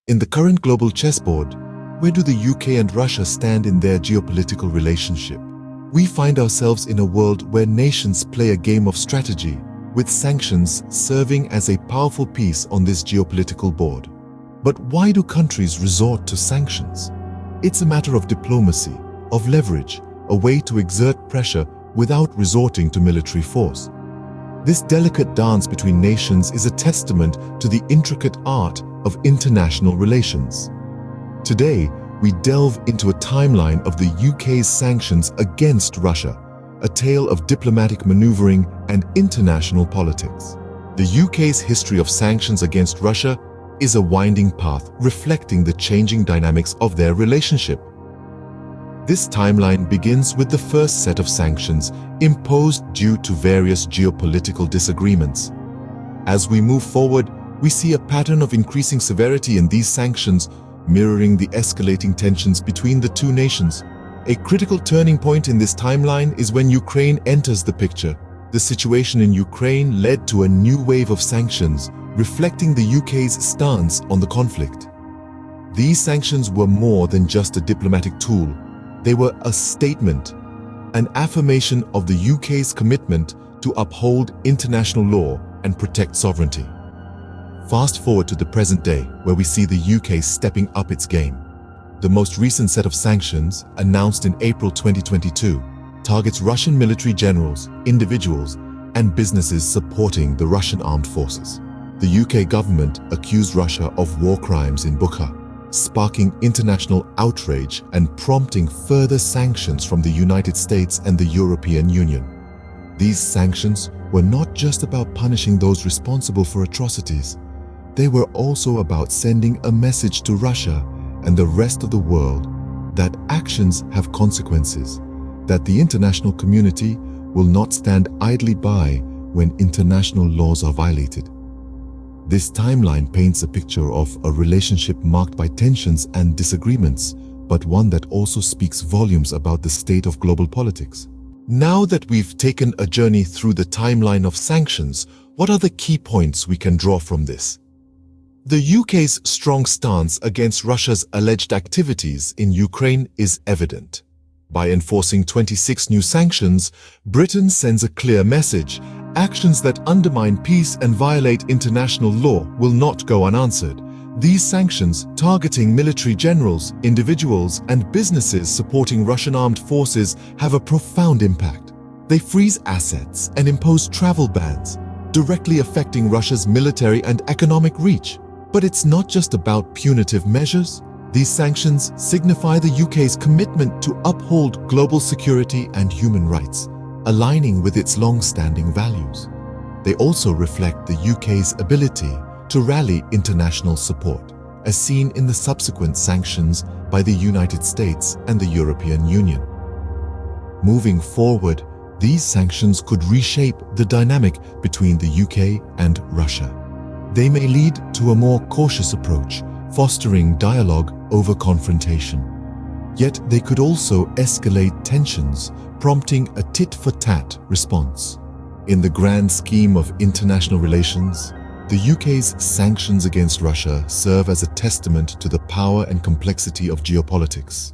In the current global chessboard, where do the UK and Russia stand in their geopolitical relationship? We find ourselves in a world where nations play a game of strategy, with sanctions serving as a powerful piece on this geopolitical board. But why do countries resort to sanctions? It's a matter of diplomacy, of leverage, a way to exert pressure without resorting to military force. This delicate dance between nations is a testament to the intricate art of international relations. Today, we delve into a timeline of the UK's sanctions against Russia, a tale of diplomatic maneuvering and international politics. The UK's history of sanctions against Russia is a winding path reflecting the changing dynamics of their relationship. This timeline begins with the first set of sanctions imposed due to various geopolitical disagreements. As we move forward, we see a pattern of increasing severity in these sanctions, mirroring the escalating tensions between the two nations. A critical turning point in this timeline is when Ukraine enters the picture. The situation in Ukraine led to a new wave of sanctions, reflecting the UK's stance on the conflict. These sanctions were more than just a diplomatic tool. They were a statement, an affirmation of the UK's commitment to uphold international law and protect sovereignty. Fast forward to the present day, where we see the UK stepping up its game. The most recent set of sanctions, announced in April 2022, targets Russian military generals, individuals, and businesses supporting the Russian armed forces. The UK government accused Russia of war crimes in Bucha, sparking international outrage and prompting further sanctions from the United States and the European Union. These sanctions were not just about punishing those responsible for atrocities. They were also about sending a message to Russia and the rest of the world that actions have consequences, that the international community will not stand idly by when international laws are violated. This timeline paints a picture of a relationship marked by tensions and disagreements, but one that also speaks volumes about the state of global politics. Now that we've taken a journey through the timeline of sanctions, what are the key points we can draw from this? The UK's strong stance against Russia's alleged activities in Ukraine is evident. By enforcing 26 new sanctions, Britain sends a clear message: actions that undermine peace and violate international law will not go unanswered. These sanctions, targeting military generals, individuals, and businesses supporting Russian armed forces, have a profound impact. They freeze assets and impose travel bans, directly affecting Russia's military and economic reach. But it's not just about punitive measures. These sanctions signify the UK's commitment to uphold global security and human rights, aligning with its long-standing values. They also reflect the UK's ability to rally international support, as seen in the subsequent sanctions by the United States and the European Union. Moving forward, these sanctions could reshape the dynamic between the UK and Russia. They may lead to a more cautious approach, fostering dialogue over confrontation. Yet they could also escalate tensions, prompting a tit-for-tat response. In the grand scheme of international relations, the UK's sanctions against Russia serve as a testament to the power and complexity of geopolitics.